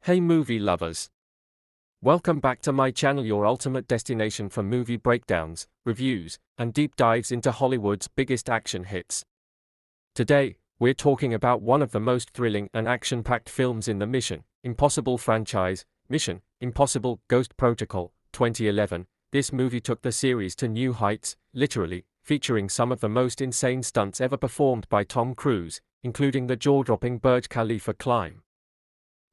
Hey movie lovers! Welcome back to my channel, your ultimate destination for movie breakdowns, reviews, and deep dives into Hollywood's biggest action hits. Today, we're talking about one of the most thrilling and action-packed films in the Mission Impossible franchise, Mission Impossible: Ghost Protocol, 2011. This movie took the series to new heights, literally, featuring some of the most insane stunts ever performed by Tom Cruise, including the jaw-dropping Burj Khalifa climb.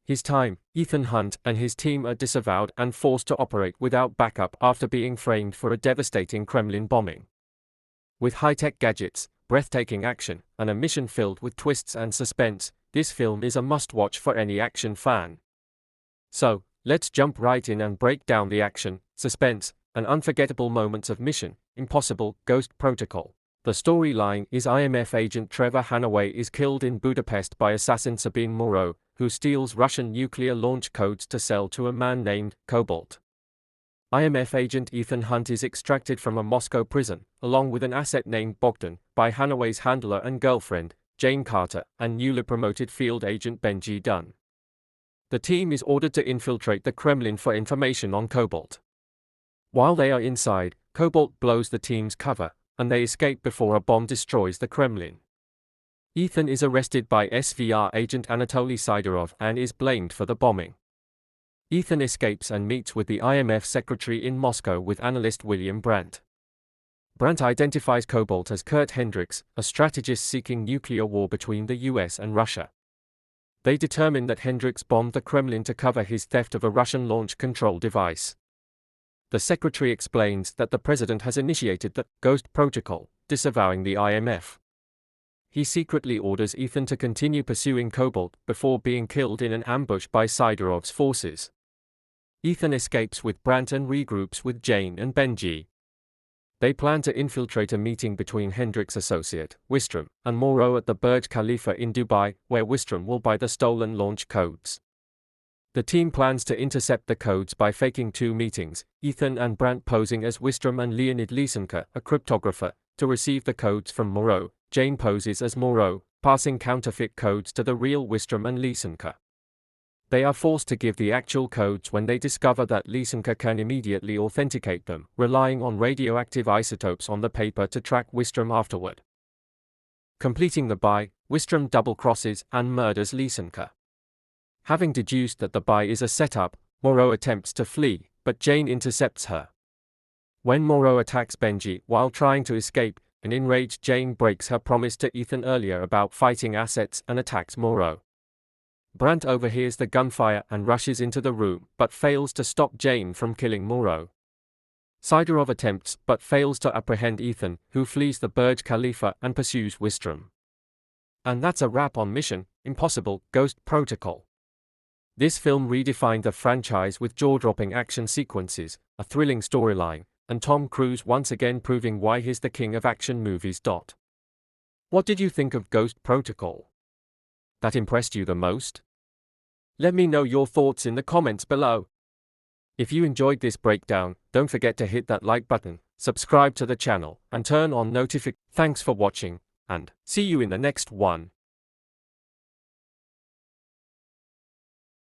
His time, Ethan Hunt and his team are disavowed and forced to operate without backup after being framed for a devastating Kremlin bombing. With high-tech gadgets, breathtaking action, and a mission filled with twists and suspense, this film is a must-watch for any action fan. So, let's jump right in and break down the action, suspense, and unforgettable moments of Mission Impossible: Ghost Protocol. The storyline is IMF agent Trevor Hanaway is killed in Budapest by assassin Sabine Moreau, who steals Russian nuclear launch codes to sell to a man named Cobalt. IMF agent Ethan Hunt is extracted from a Moscow prison, along with an asset named Bogdan, by Hanaway's handler and girlfriend, Jane Carter, and newly promoted field agent Benji Dunn. The team is ordered to infiltrate the Kremlin for information on Cobalt. While they are inside, Cobalt blows the team's cover, and they escape before a bomb destroys the Kremlin. Ethan is arrested by SVR agent Anatoly Sidorov and is blamed for the bombing. Ethan escapes and meets with the IMF secretary in Moscow with analyst William Brandt. Brandt identifies Cobalt as Kurt Hendricks, a strategist seeking nuclear war between the US and Russia. They determine that Hendricks bombed the Kremlin to cover his theft of a Russian launch control device. The secretary explains that the president has initiated the Ghost Protocol, disavowing the IMF. He secretly orders Ethan to continue pursuing Cobalt before being killed in an ambush by Sidorov's forces. Ethan escapes with Brandt and regroups with Jane and Benji. They plan to infiltrate a meeting between Hendricks' associate, Wistrom, and Moreau at the Burj Khalifa in Dubai, where Wistrom will buy the stolen launch codes. The team plans to intercept the codes by faking two meetings, Ethan and Brandt posing as Wistrom and Leonid Lysenko, a cryptographer, to receive the codes from Moreau. Jane poses as Moreau, passing counterfeit codes to the real Wistrom and Lysenko. They are forced to give the actual codes when they discover that Lysenko can immediately authenticate them, relying on radioactive isotopes on the paper to track Wistrom afterward. Completing the buy, Wistrom double-crosses and murders Lysenko. Having deduced that the buy is a setup, Moreau attempts to flee, but Jane intercepts her. When Moreau attacks Benji while trying to escape, an enraged Jane breaks her promise to Ethan earlier about fighting assets and attacks Moreau. Brandt overhears the gunfire and rushes into the room, but fails to stop Jane from killing Moreau. Sidorov attempts but fails to apprehend Ethan, who flees the Burj Khalifa and pursues Wistrom. And that's a wrap on Mission Impossible: Ghost Protocol. This film redefined the franchise with jaw-dropping action sequences, a thrilling storyline, and Tom Cruise once again proving why he's the king of action movies. What did you think of Ghost Protocol? That impressed you the most? Let me know your thoughts in the comments below. If you enjoyed this breakdown, don't forget to hit that like button, subscribe to the channel, and turn on notifications. Thanks for watching, and see you in the next one.